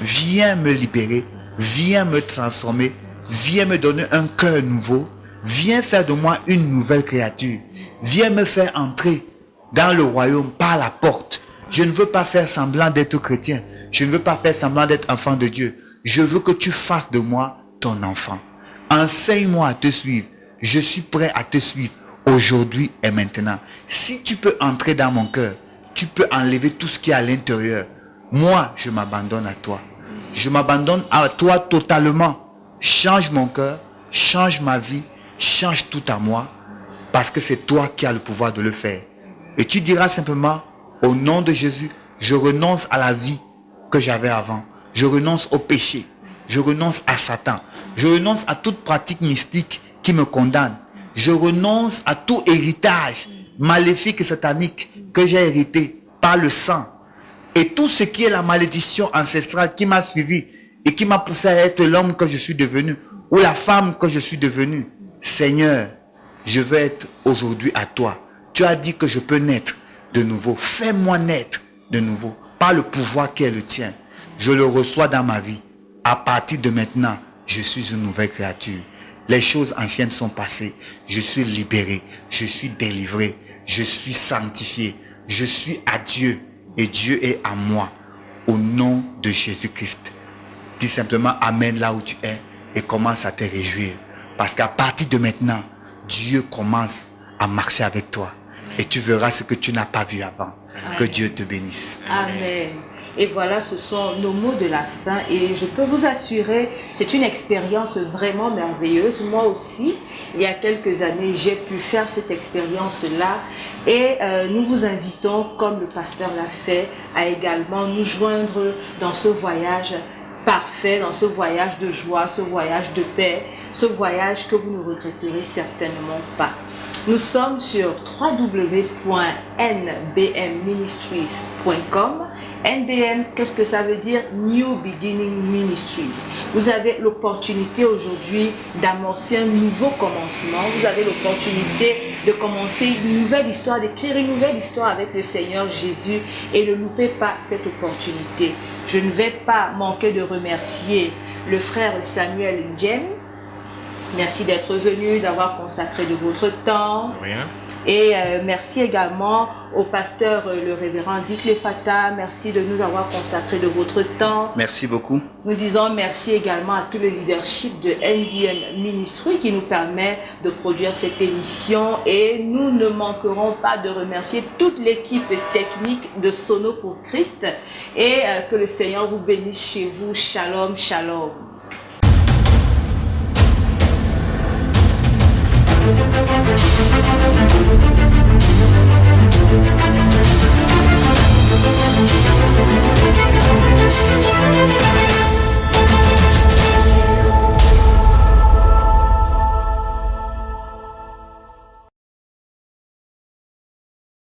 Viens me libérer, viens me transformer, viens me donner un cœur nouveau, viens faire de moi une nouvelle créature, viens me faire entrer dans le royaume par la porte. Je ne veux pas faire semblant d'être chrétien, je ne veux pas faire semblant d'être enfant de Dieu. Je veux que tu fasses de moi ton enfant. Enseigne-moi à te suivre. Je suis prêt à te suivre aujourd'hui et maintenant. Si tu peux entrer dans mon cœur, tu peux enlever tout ce qui est à l'intérieur. Moi, je m'abandonne à toi. Je m'abandonne à toi totalement. Change mon cœur, change ma vie, change tout à moi, parce que c'est toi qui as le pouvoir de le faire. Et tu diras simplement, au nom de Jésus, je renonce à la vie que j'avais avant. Je renonce au péché. Je renonce à Satan. Je renonce à toute pratique mystique qui me condamne. Je renonce à tout héritage maléfique et satanique que j'ai hérité par le sang, Et tout ce qui est la malédiction ancestrale qui m'a suivi et qui m'a poussé à être l'homme que je suis devenu ou la femme que je suis devenue. Seigneur, je veux être aujourd'hui à toi. Tu as dit que je peux naître de nouveau. Fais-moi naître de nouveau par le pouvoir qui est le tien. Je le reçois dans ma vie. À partir de maintenant, je suis une nouvelle créature. Les choses anciennes sont passées. Je suis libéré. Je suis délivré. Je suis sanctifié. Je suis à Dieu. Et Dieu est à moi. Au nom de Jésus-Christ. Dis simplement Amen là où tu es et commence à te réjouir. Parce qu'à partir de maintenant, Dieu commence à marcher avec toi. Et tu verras ce que tu n'as pas vu avant. Amen. Que Dieu te bénisse. Amen. Et voilà, ce sont nos mots de la fin. Et je peux vous assurer, c'est une expérience vraiment merveilleuse. Moi aussi, il y a quelques années, j'ai pu faire cette expérience-là. Et nous vous invitons, comme le pasteur l'a fait, à également nous joindre dans ce voyage parfait, dans ce voyage de joie, ce voyage de paix, ce voyage que vous ne regretterez certainement pas. Nous sommes sur www.nbmministries.com. NBM, qu'est-ce que ça veut dire? New Beginning Ministries. Vous avez l'opportunité aujourd'hui d'amorcer un nouveau commencement. Vous avez l'opportunité de commencer une nouvelle histoire, d'écrire une nouvelle histoire avec le Seigneur Jésus. Et ne loupez pas cette opportunité. Je ne vais pas manquer de remercier le frère Samuel Ndjem. Merci d'être venu, d'avoir consacré de votre temps. Rien. Et merci également au pasteur, le révérend Dick Lefata. Merci de nous avoir consacré de votre temps. Merci beaucoup. Nous disons merci également à tout le leadership de NBM Ministry qui nous permet de produire cette émission. Et nous ne manquerons pas de remercier toute l'équipe technique de Sono pour Christ. Et que le Seigneur vous bénisse chez vous. Shalom, shalom. Thank you.